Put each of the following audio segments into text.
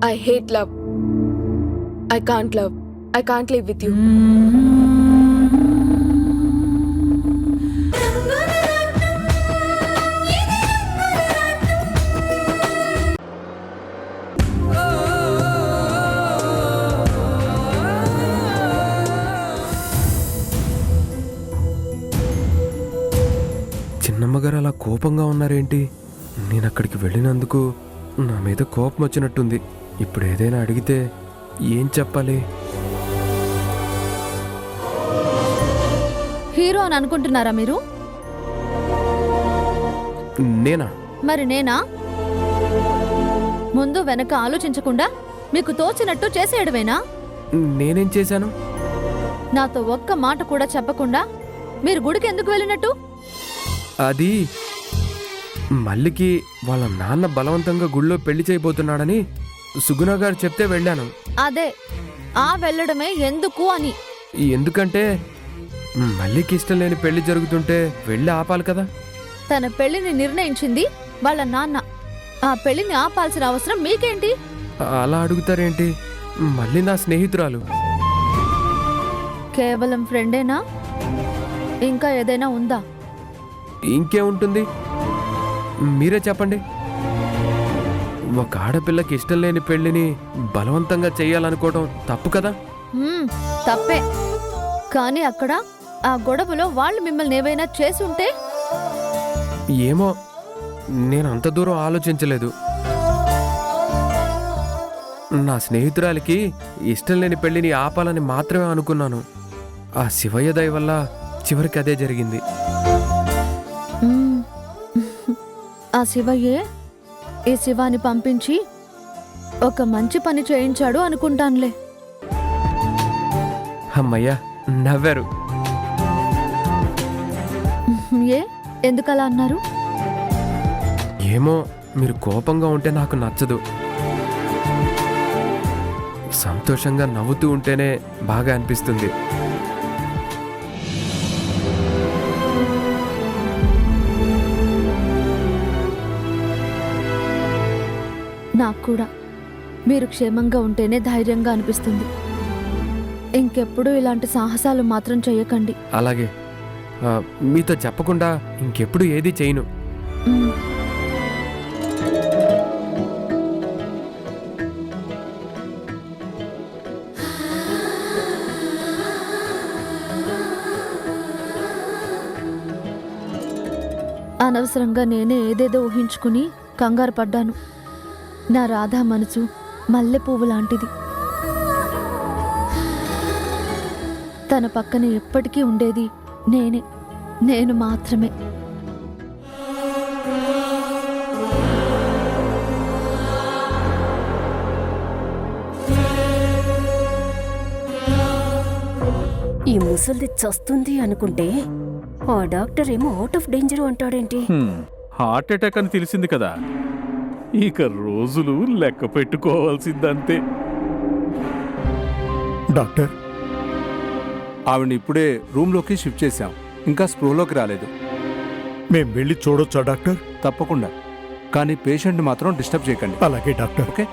I hate love. I can't love. I can't live with you. చిన్నమ్మగారు అలా కోపంగా ఉన్నారేంటి? నేను అక్కడికి వెళ్ళినందుకు నా మీద కోపం వచ్చినట్టుంది. ఇప్పుడు ఏదైనా అడిగితే ఏం చెప్పాలి? హీరో అని అనుకుంటున్నారా మీరు? నేనా? మరి నేనా? ముందు వెనక ఆలోచించకుండా మీకు తోచినట్టు చేసేయడమేనా? నేనేం చేశాను? నాతో ఒక్క మాట కూడా చెప్పకుండా మీరు గుడికి ఎందుకు వెళ్ళినట్టు? అది మల్లికి వాళ్ళ నాన్న బలవంతంగా గుళ్ళో పెళ్లి చేయబోతున్నాడని సుగుణ గారు చెప్తే వెళ్ళాను. అదే ఆ వెళ్ళడమే ఎందుకు అని. ఎందుకంటే మల్లికి ఇష్టం లేని పెళ్లి జరుగుతుంటే వెళ్ళి ఆపాలి కదా. తన పెళ్లిని నిర్ణయించింది వాళ్ళ నాన్న. ఆ పెళ్లిని ఆపాల్సిన అవసరం మీకేంటి? అలా అడుగుతారేంటి? మళ్ళీ నా స్నేహితురాలు. కేవలం ఫ్రెండేనా? ఇంకా ఏదైనా ఉందా? ఇంకే ఉంటుంది, మీరే చెప్పండి. ఒక ఆడపిల్లకి ఇష్టం లేని పెళ్లిని బలవంతంగా చెయ్యాలనుకోవడం తప్పు కదా? తప్పే. కానీ అక్కడ ఆ గొడవలో వాళ్ళు మిమ్మల్ని ఏవైనా చేసి ఉంటే? ఏమో, నేను అంత దూరం ఆలోచించలేదు. నా స్నేహితురాలికి ఇష్టం లేని పెళ్లిని ఆపాలని మాత్రమే అనుకున్నాను. ఆ శివయ్య దయ వల్ల చివరికి అదే జరిగింది. ఆ శివయ్యే ఈ శివాని పంపించి ఒక మంచి పని చేయించాడు అనుకుంటానులే. అమ్మయ్యా, నవ్వారు. ఏ ఎందుకలా అన్నారు? ఏమో, మీరు కోపంగా ఉంటే నాకు నచ్చదు. సంతోషంగా నవ్వుతూ ఉంటేనే బాగా అనిపిస్తుంది. నాకు కూడా మీరు క్షేమంగా ఉంటేనే ధైర్యంగా అనిపిస్తుంది. ఇంకెప్పుడు ఇలాంటి సాహసాలు మాత్రం చెయ్యకండి. అలాగే, మీతో చెప్పకుండా ఇంకెప్పుడు ఏది చేయను. అనవసరంగా నేనే ఏదేదో ఊహించుకుని కంగారు పడ్డాను. నా రాధా మనసు మల్లె పువ్వు లాంటిది. తన పక్కన ఎప్పటికీ ఉండేది నేను మాత్రమే. ఈ ముసలిది చస్తుంది అనుకుంటే ఆ డాక్టర్ ఏమో అవుట్ ఆఫ్ డేంజర్ అంటాడేంటి? హార్ట్ అటాక్ అని తెలిసింది కదా, ఇక రోజులు లెక్క పెట్టుకోవాల్సిందంతే. డాక్టర్, ఆవిడ ఇప్పుడే రూమ్లోకి షిఫ్ట్ చేశాం. ఇంకా స్పృహలోకి రాలేదు. మేం వెళ్ళి చూడొచ్చా డాక్టర్? తప్పకుండా, కానీ పేషెంట్ మాత్రం డిస్టర్బ్ చేయకండి. అలాగే డాక్టర్. ఓకే.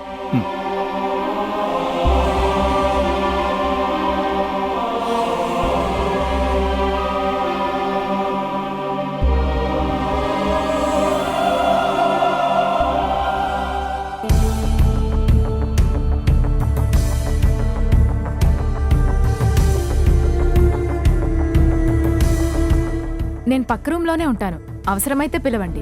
నేను పక్క రూమ్లోనే ఉంటాను, అవసరమైతే పిలవండి.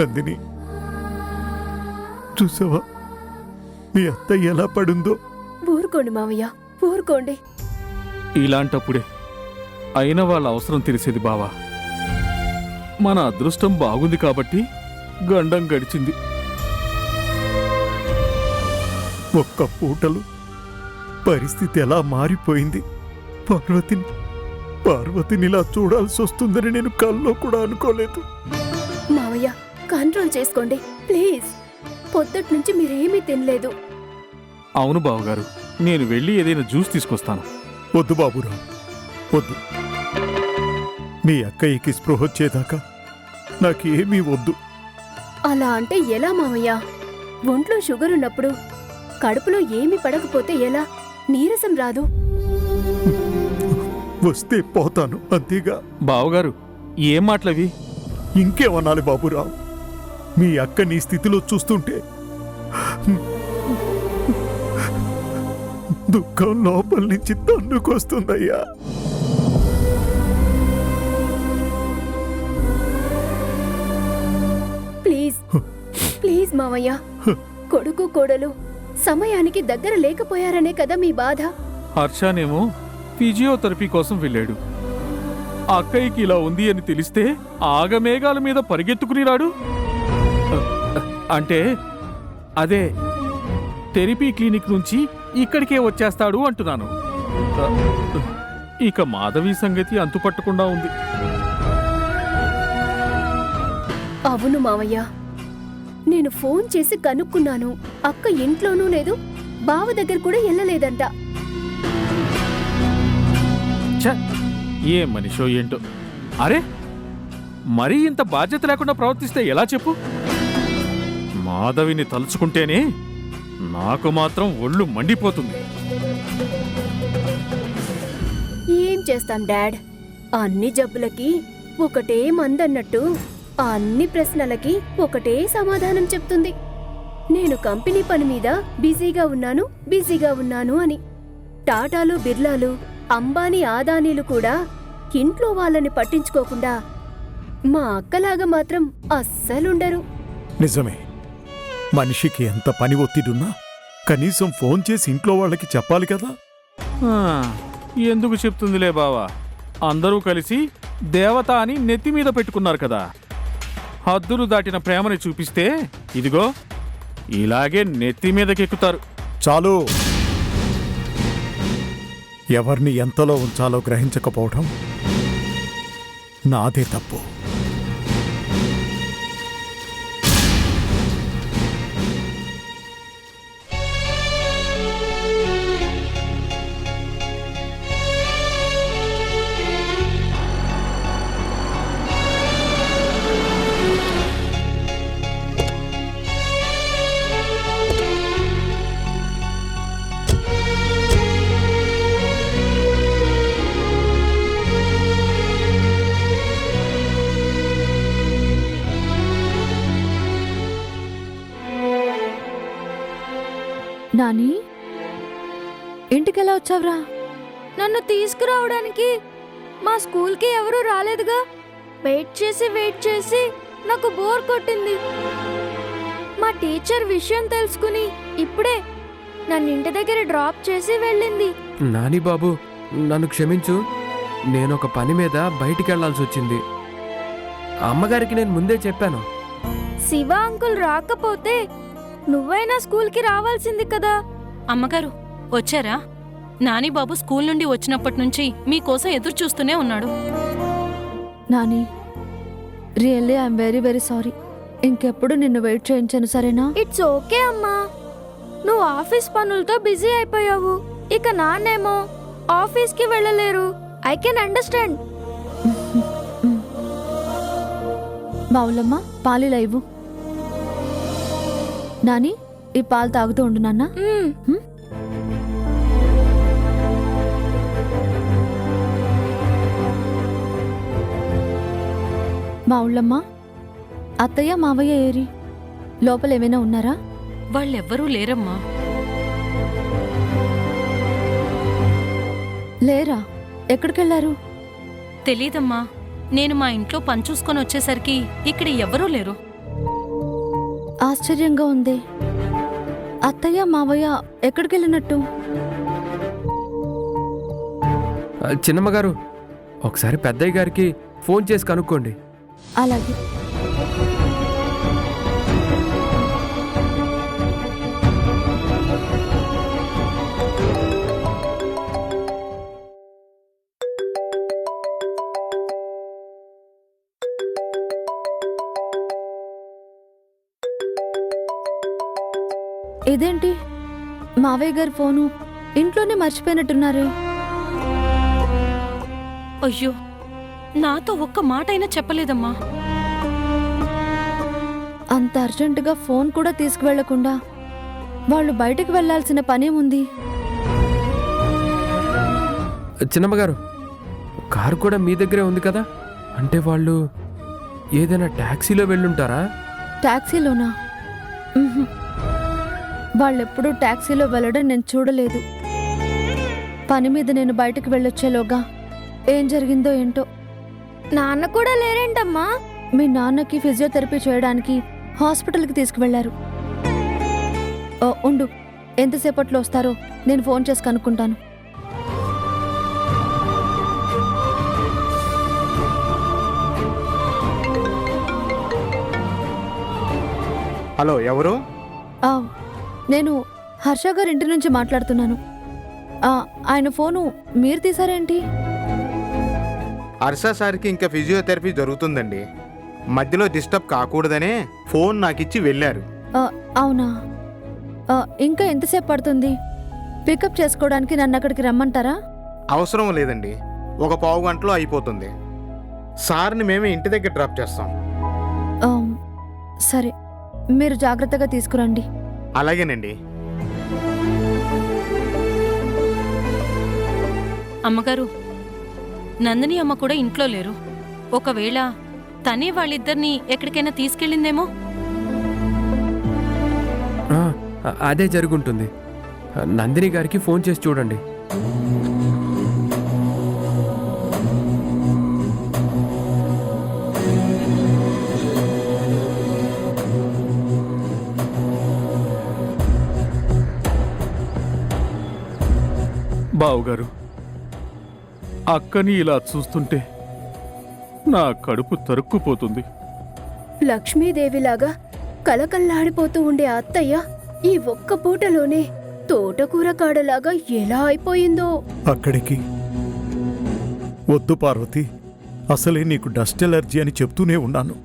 నందిని, చూసావా మీ అత్త ఎలా పడుందో? ఊరుకో ఊరుకోండి మావయ్య, ఊరుకోండి. ఇలాంటప్పుడే అయిన వాళ్ళ అవసరం తెలిసేది బావా. మన అదృష్టం బాగుంది కాబట్టి గండం గడిచింది. ఒక్క పూటలు పరిస్థితి ఎలా మారిపోయింది. పార్వతిని ఇలా చూడాల్సి వస్తుందని నేను కల్లో కూడా అనుకోలేదు. మావయ్య, కంట్రోల్ చేసుకోండి ప్లీజ్. పొద్దుటి నుంచి మీరేమీ తినలేదు. అవును బావగారు, నేను వెళ్ళి ఏదైనా జ్యూస్ తీసుకొస్తాను. వద్దు బాబురావు, వద్దు. మీ అక్కయ్యకి స్పృహ వచ్చేదాకా నాకేమీ వద్దు. అలా అంటే ఎలా మావయ్య? ఒంట్లో షుగర్ ఉన్నప్పుడు కడుపులో ఏమీ పడకపోతే ఎలా? నీరసం రాదు. వస్తే పోతాను అంతేగా. బావగారు, ఏం మాటలవి? ఇంకేమనాలి బాబురావు? మీ అక్క నీ స్థితిలో చూస్తుంటే దుఃఖం లోపల నుంచి తన్నుకొస్తుందయ్యా. ప్లీజ్ ప్లీజ్ మావయ్య, కొడుకు కోడలు సమయానికి దగ్గర లేకపోయారనే కదా మీ బాధ. హర్షానేమో ఫిజియోథెరపీ కోసం వెళ్ళాడు. అక్కయ్యకి ఇలా ఉంది అని తెలిస్తే ఆగమేఘాల మీద పరిగెత్తుకుని రాడు. అంటే అదే థెరపీ క్లినిక్ నుంచి ఇక్కడికే వచ్చేస్తాడు అంటున్నాను. ఇక మాధవి సంగతి అంతుపట్టకుండా ఉంది. అవును మావయ్య, నేను ఫోన్ చేసి కనుక్కున్నాను. అక్క ఇంట్లోనూ లేదు, బావ దగ్గర కూడా వెళ్ళలేదంట. ఛ! ఏ మనిషో ఏంటో. అరే, మరీ ఇంత బాధ్యత లేకుండా ప్రవర్తిస్తే ఎలా చెప్పు? మాధవిని తలుచుకుంటేనే నాకు మాత్రం ఒళ్ళు మండిపోతుంది. ఏం చేస్తాం డాడ్, అన్ని జబ్బులకి ఒకటే మందన్నట్టు అన్ని ప్రశ్నలకి ఒకటే సమాధానం చెప్తుంది. నేను కంపెనీ పని మీద బిజీగా ఉన్నాను అని. టాటాలు, బిర్లాలు, అంబానీ, ఆదానీలు కూడా ఇంట్లో వాళ్ళని పట్టించుకోకుండా మా అక్కలాగా మాత్రం అస్సలుండరు. నిజమే, మనిషికి ఎంత పని ఒత్తిడున్నా కనీసం ఫోన్ చేసి ఇంట్లో వాళ్ళకి చెప్పాలి కదా. ఆ, ఎందుకు చెప్తుందిలే బావా. అందరూ కలిసి దేవత అని నెత్తి మీద పెట్టుకున్నారు కదా. హద్దులు దాటిన ప్రేమని చూపిస్తే ఇదిగో ఇలాగే నెత్తి మీదకెక్కుతారు. చాలు. ఎవరిని ఎంతలో ఉంచాలో గ్రహించకపోవడం నాదే తప్పు. నాని, ఇంటికెలా వచ్చావురా? నన్ను తీసుకురావడానికి మా స్కూల్కి ఎవరూ రాలేదుగా. వెయిట్ చేసి నాకు బోర్ కొట్టింది. మా టీచర్ విషయం తెలుసుకుని ఇప్పుడే నన్ను ఇంటి దగ్గర డ్రాప్ చేసి వెళ్ళింది. నాని బాబు, నన్ను క్షమించు. నేను ఒక పని మీద బయటికి వెళ్లాల్సి వచ్చింది. అమ్మగారికి నేను ముందే చెప్పాను. శివ అంకుల్ రాకపోతే నువ్వైనా స్కూల్కి రావాల్సింది కదా. అమ్మగారు వచ్చారా? నానిబాబు స్కూల్ నుండి వచ్చినప్పటి నుంచి మీకోసం ఎదురు చూస్తూనే ఉన్నాడు. Nani, really I'm very very sorry. ఇంకెప్పుడు నిన్ను వెయిట్ చేయించాను, సరేనా? ఇట్స్ ఓకే అమ్మా, నువ్వు ఆఫీస్ పనులతో బిజీ అయిపోయావు. ఇక నాన్నేమో ఆఫీస్కి వెళ్ళలేరు. I can understand. బావులమ్మ, పాలు ఇవ్వు. నాని, ఈ పాలు తాగుతూ ఉండు నాన్న. మా ఊళ్ళమ్మ, అత్తయ్య మావయ్య ఏరి? లోపల ఏమైనా ఉన్నారా? వాళ్ళెవ్వరూ లేరమ్మా. లేరా? ఎక్కడికెళ్లారు? తెలీదమ్మా. నేను మా ఇంట్లో పని చూసుకొని వచ్చేసరికి ఇక్కడ ఎవ్వరూ లేరు. ఆశ్చర్యంగా ఉంది. అత్తయ్య మావయ్య ఎక్కడికెళ్ళినట్టు? చిన్నమ్మగారు, ఒకసారి పెద్దయ్య గారికి ఫోన్ చేసి కనుక్కోండి. అలాగే. ఇదేంటి, మావయ్య గారి ఫోను ఇంట్లోనే మర్చిపోయినట్టున్నారే. అయ్యో, నాతో ఒక్క మాట అయినా చెప్పలేదమ్మా. అంత అర్జెంటుగా ఫోన్ కూడా తీసుకువెళ్లకుండా వాళ్ళు బయటకు వెళ్లాల్సిన పనేముంది? చిన్నమ్మగారు, కారు కూడా మీ దగ్గరే ఉంది కదా, అంటే వాళ్ళు ఏదైనా ట్యాక్సీలో వెళ్ళుంటారా? టాక్సీలోనా? ఉహుం. వాళ్ళెప్పుడూ టాక్సీలో వెళ్ళడం నేను చూడలేదు. పని మీద నేను బయటకు వెళ్ళొచ్చేలోగా ఏం జరిగిందో ఏంటో. నాన్న కూడా లేరేంటమ్మా? మీ నాన్నకి ఫిజియోథెరపీ చేయడానికి హాస్పిటల్కి తీసుకువెళ్లారు. ఉండు, ఎంతసేపట్లో వస్తారో నేను ఫోన్ చేసి కనుక్కుంటాను. హలో, ఎవరు? నేను హర్ష గారి ఇంటి నుంచి మాట్లాడుతున్నాను. ఆయన ఫోను మీరు తీసారేంటి? హర్ష సార్కి ఇంకా ఫిజియోథెరపీ జరుగుతుందండి. మధ్యలో డిస్టర్బ్ కాకూడదనే ఫోన్ నాకిచ్చి వెళ్ళారు. అవునా? ఇంకా ఎంతసేపు పడుతుంది? పికప్ చేసుకోవడానికి నన్ను అక్కడికి రమ్మంటారా? అవసరం లేదండి, ఒక పావు గంటలో అయిపోతుంది. సార్ని మేమే ఇంటి దగ్గర డ్రాప్ చేస్తాం. సరే, మీరు జాగ్రత్తగా తీసుకురండి. అలాగేనండి. అమ్మగారు, నందిని అమ్మ కూడా ఇంట్లో లేరు. ఒకవేళ తనే వాళ్ళిద్దరినీ ఎక్కడికైనా తీసుకెళ్ళిందేమో. అదే జరుగుంటుంది. నందిని గారికి ఫోన్ చేసి చూడండి. బావుగారు, అక్కని ఇలా చూస్తుంటే నా కడుపు తరుక్కుపోతుంది. లక్ష్మీదేవిలాగా కలకల్లాడిపోతూ ఉండే అత్తయ్య ఈ ఒక్క పూటలోనే తోటకూర కాడలాగా ఎలా అయిపోయిందో. అక్కడికి వద్దు పార్వతి, అసలే నీకు డస్ట్ ఎలర్జీ అని చెప్తూనే ఉన్నాను.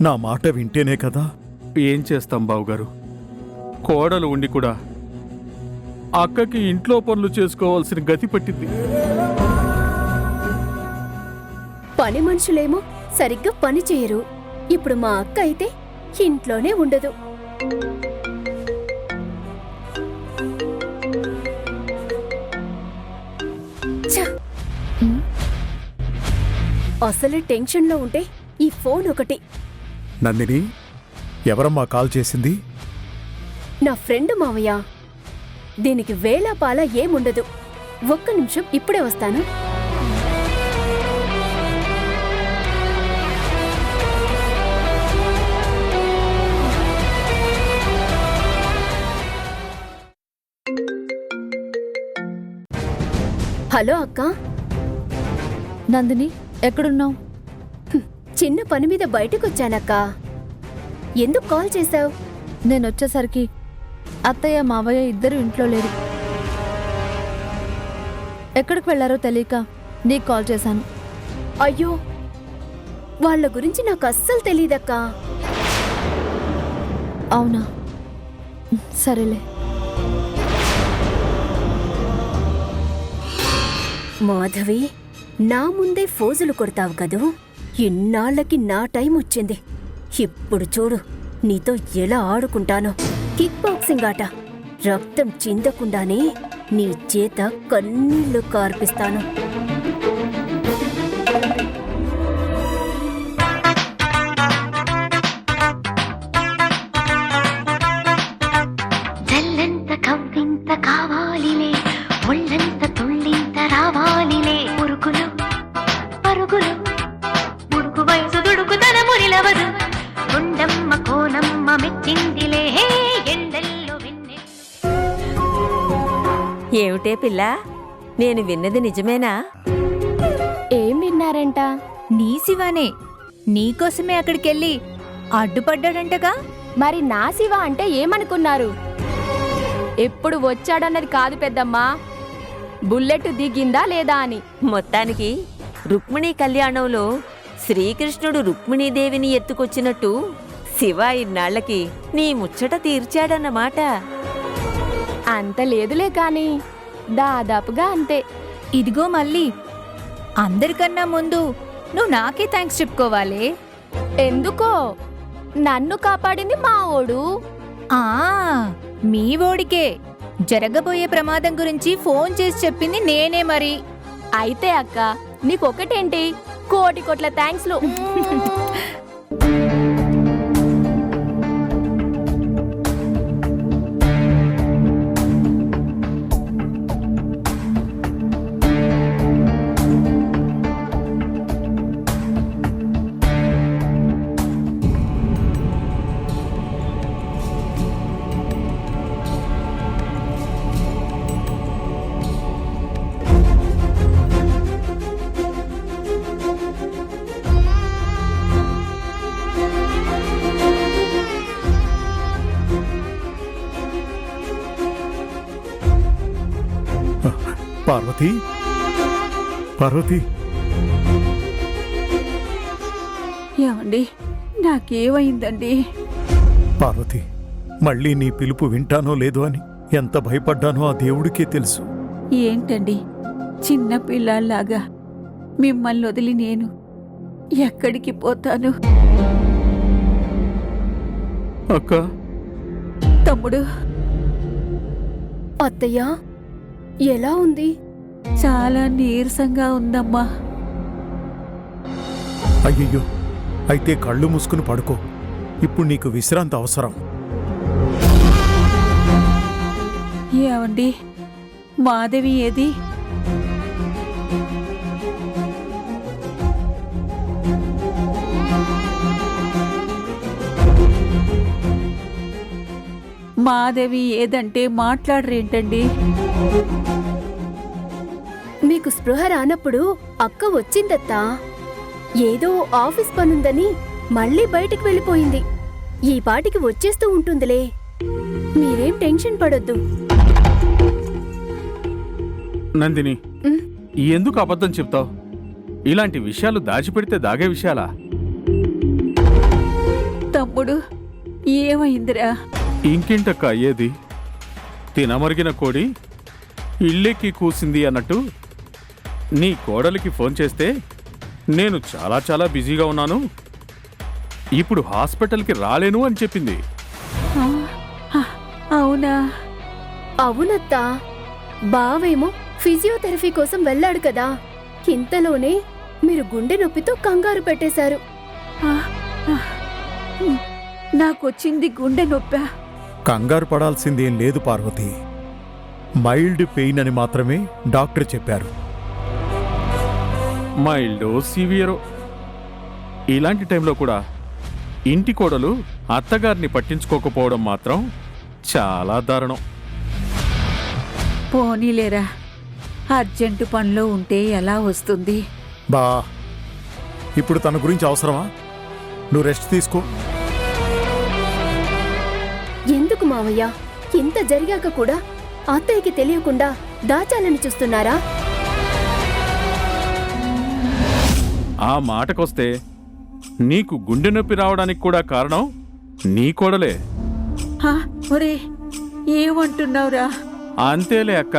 నా మాట వింటేనే కదా. ఏం చేస్తాం బావుగారు, కోడలు ఉండి కూడా అక్కకి ఇంట్లో పనులు చేసుకోవాల్సిన గతి పట్టింది. పని మనుషులేమో సరిగ్గా పని చేయరు. ఇప్పుడు మా అక్క అయితే ఇంట్లోనే ఉండదు. అసలు టెన్షన్లో ఉంటే ఈ ఫోన్ ఒకటి. నందిని, ఎవరమ్మా కాల్ చేసింది? నా ఫ్రెండ్ మావయ్య. దీనికి వేళాపాల ఏముండదు. ఒక్క నిమిషం, ఇప్పుడే వస్తాను. హలో అక్క. నందిని, ఎక్కడున్నావు? చిన్న పని మీద బయటకొచ్చానక్క. ఎందుకు కాల్ చేశావు? నేనొచ్చేసరికి అత్తయ్య మావయ్య ఇద్దరు ఇంట్లో లేరు. ఎక్కడికి వెళ్లారో తెలియక నీకు కాల్ చేశాను. అయ్యో, వాళ్ళ గురించి నాకు అస్సలు తెలీదక్కా. అవునా? సరేలే. మాధవి, నా ముందే ఫోజులు కొడతావు కదూ. ఇన్నాళ్లకి నా టైం వచ్చింది. ఇప్పుడు చూడు నీతో ఎలా ఆడుకుంటానో. కిక్ బాక్సింగ్ ఆట. రక్తం చిందకుండానే నీ చేత కన్నీళ్లు కార్పిస్తాను. జల్లంత కవ్వింత కావాలిలే, ఒళ్ళంత తుళ్ళింత రావాలిలే. ఉరుకులు పరుగులు, ముడుకు వయసు దుడుకు తనము నిలవదు. గుండమ్మ కోనమ్మ మెచ్చిందిలే ఎండల్లో వెన్నె. ఏమిటే పిల్ల, నేను విన్నది నిజమేనా? ఏం విన్నారంట? నీ శివానే నీకోసమే అక్కడికెళ్ళి అడ్డుపడ్డాడంటగా. మరి నా శివ అంటే ఏమనుకున్నారు? ఎప్పుడు వచ్చాడన్నది కాదు పెద్దమ్మా, బుల్లెట్ దిగిందా లేదా అని. మొత్తానికి రుక్మిణీ కళ్యాణంలో శ్రీకృష్ణుడు రుక్మిణీదేవిని ఎత్తుకొచ్చినట్టు శివ ఇన్నాళ్లకి నీ ముచ్చట తీర్చాడన్నమాట. అంత లేదులే కాని దాదాపుగా అంతే. ఇదిగో మళ్ళీ అందరికన్నా ముందు నువ్వు నాకే థ్యాంక్స్ చెప్పుకోవాలి. ఎందుకో? నన్ను కాపాడింది మా ఓడు. ఆ మీ ఓడికే జరగబోయే ప్రమాదం గురించి ఫోన్ చేసి చెప్పింది నేనే మరి. అయితే అక్క నీకొకటేంటి, కోటి కోట్ల థ్యాంక్స్లు. పార్వతి, పార్వతి, ఏమండి, నాకేమైందండి? పార్వతి, మళ్ళీ నీ పిలుపు వింటానో లేదో అని ఎంత భయపడ్డానో ఆ దేవుడికే తెలుసు. ఏంటండి చిన్న పిల్లల్లాగా మిమ్మల్ని వదిలి నేను ఎక్కడికి పోతాను? అక్క, తమ్ముడు. అత్తయ్య ఎలా ఉంది? చాలా నీరసంగా ఉందమ్మా. అయ్యయ్యో, అయితే కళ్ళు మూసుకుని పడుకో. ఇప్పుడు నీకు విశ్రాంతి అవసరం. ఏమండి, మాధవి ఏది? మాధవి ఏదంటే మాట్లాడరేంటండి? మీకు స్పృహ రానప్పుడు అక్క వచ్చిందత్తా. ఏదో ఆఫీస్ పనుందని మళ్ళీ బయటికి వెళ్ళిపోయింది. ఈ పాటికి వచ్చేస్తూ ఉంటుందిలే, మీరేం టెన్షన్ పడొద్దు. నందిని, ఉమ్. ఎందుకు అబద్ధం చెప్తావు? ఇలాంటి విషయాలు దాచిపెడితే దాగే విషయాలా? తమ్ముడు, ఏమైందిరా? ఇంకేంటక్క అయ్యేది? తినమరిగిన కోడి ఇల్లెక్కి కూసింది అన్నట్టు నీ కోడలికి ఫోన్ చేస్తే నేను చాలా చాలా బిజీగా ఉన్నాను, ఇప్పుడు హాస్పిటల్కి రాలేను అని చెప్పింది. అవునా? అవునత్తా, బావేమో ఫిజియోథెరపీ కోసం వెళ్ళాడు కదా, ఇంతలోనే మీరు గుండె నొప్పితో కంగారు పెట్టేశారు. నాకొచ్చింది గుండె నొప్పా? కంగారు పడాల్సిందేం లేదు పార్వతి. మైల్డ్ పెయిన్ అని మాత్రమే డాక్టర్ చెప్పారు. మైల్డో సివియరో, ఇలాంటి టైంలో కూడా ఇంటి కోడలు అత్తగారిని పట్టించుకోకపోవడం మాత్రం చాలా దారుణం. పోనీలేరా, అర్జెంటు పనిలో ఉంటే ఎలా వస్తుంది? బా, ఇప్పుడు తన గురించి అవసరమా? నువ్వు రెస్ట్ తీసుకో. ఎందుకు మావయ్య, ఇంత జరిగాక కూడా అత్తయ్యకి తెలియకుండా దాచాలని చూస్తున్నారా? ఆ మాటకొస్తే నీకు గుండె నొప్పి రావడానికి కూడా కారణం నీ కోడలే. ఒరే, ఏమంటున్నావురా? అంతేలే అక్క,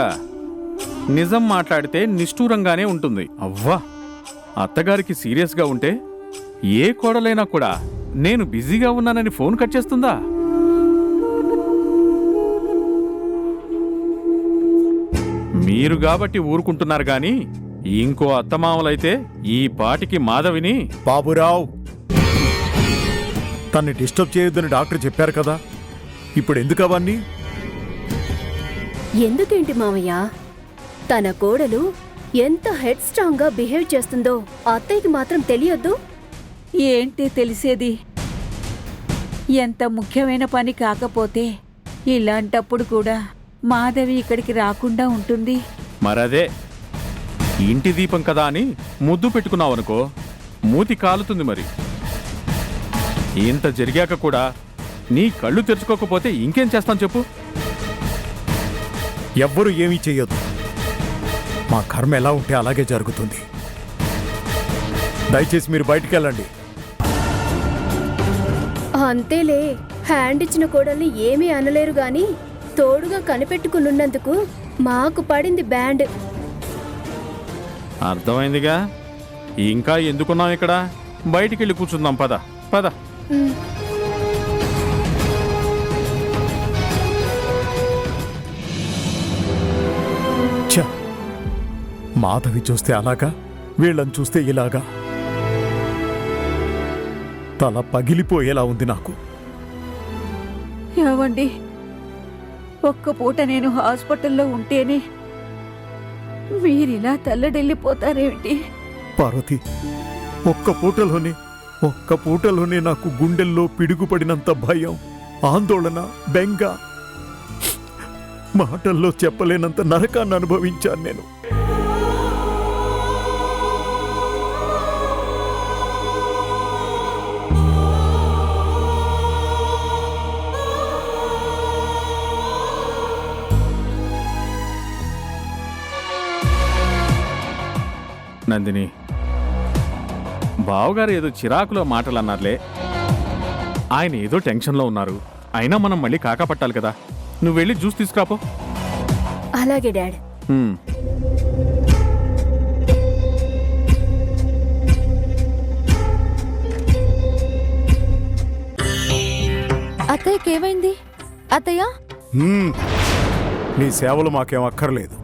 నిజం మాట్లాడితే నిష్ఠూరంగానే ఉంటుంది. అవ్వా, అత్తగారికి సీరియస్గా ఉంటే ఏ కోడలైనా కూడా నేను బిజీగా ఉన్నానని ఫోన్ కట్ చేస్తుందా? మీరు కాబట్టి ఊరుకుంటున్నారు గాని ఇంకో అత్తమామలైతే ఈ పాటికి మాధవిని. బాబురావు, తన్ని డిస్టర్బ్ చేయొద్దని డాక్టర్ చెప్పారు కదా, ఇప్పుడు ఎందుకు అవన్నీ? ఎందుకేంటి మావయ్య, తన కోడలు ఎంత హెడ్ స్ట్రాంగ్ గా బిహేవ్ చేస్తుందో అత్తయ్యకి మాత్రం తెలియొద్దు? ఏంటి తెలిసేది? ఎంత ముఖ్యమైన పని కాకపోతే ఇలాంటప్పుడు కూడా మాధవి ఇక్కడికి రాకుండా ఉంటుంది. మరదే, ఇంటి దీపం కదా అని ముద్దు పెట్టుకున్నావనుకో మూతి కాలుతుంది మరి. ఇంత జరిగాక కూడా నీ కళ్ళు తెరుచుకోకపోతే ఇంకేం చేస్తాను చెప్పు? ఎవ్వరూ ఏమీ చెయ్యొద్దు. మా కర్మ ఎలా ఉంటే అలాగే జరుగుతుంది. దయచేసి మీరు బయటికి వెళ్ళండి. అంతేలే, హ్యాండ్ ఇచ్చిన కోడల్ని ఏమీ అనలేరు గాని తోడుగా కనిపెట్టుకున్నందుకు మాకు పడింది బ్యాండ్. అర్థమైందిగా. ఇంకా ఎందుకున్నాం ఇక్కడ? బయటికెళ్ళి కూర్చుందాం. పద పద. ఛ! మాధవి చూస్తే అలాగా, వీళ్ళని చూస్తే ఇలాగా. తల పగిలిపోయేలా ఉంది నాకు. ఏవండి, ఒక్క పూట నేను హాస్పిటల్లో ఉంటేనే మీరిలా తల్లడిల్లిపోతారేమిటి? పార్వతి, ఒక్క పూటలోనే నాకు గుండెల్లో పిడుగుపడినంత భయం, ఆందోళన, బెంగ, మాటల్లో చెప్పలేనంత నరకాన్ని అనుభవించాను నేను. నందిని, బావగారు ఏదో చిరాకులో మాటలు అన్నారులే. ఆయన ఏదో టెన్షన్లో ఉన్నారు. అయినా మనం మళ్ళీ కాకా పట్టాలి కదా. నువ్వు వెళ్ళి జ్యూస్ తీసుకురాపో. అలాగే డాడ్. అత్తయ్యకేమైంది? అత్తయ్య, నీ సేవలు మాకేం అక్కర్లేదు.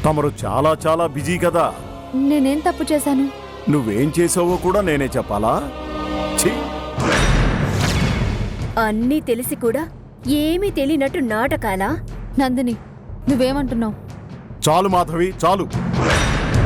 తమరు చాలా చాలా బిజీ కదా. నేనేం తప్పు చేశాను? నువ్వేం చేసావో కూడా నేనే చెప్పాలా? ఛీ! అన్నీ తెలిసి కూడా ఏమీ తెలియనట్టు నాటకాలా? నందిని, నువ్వేమంటున్నావు? చాలు మాధవి, చాలు.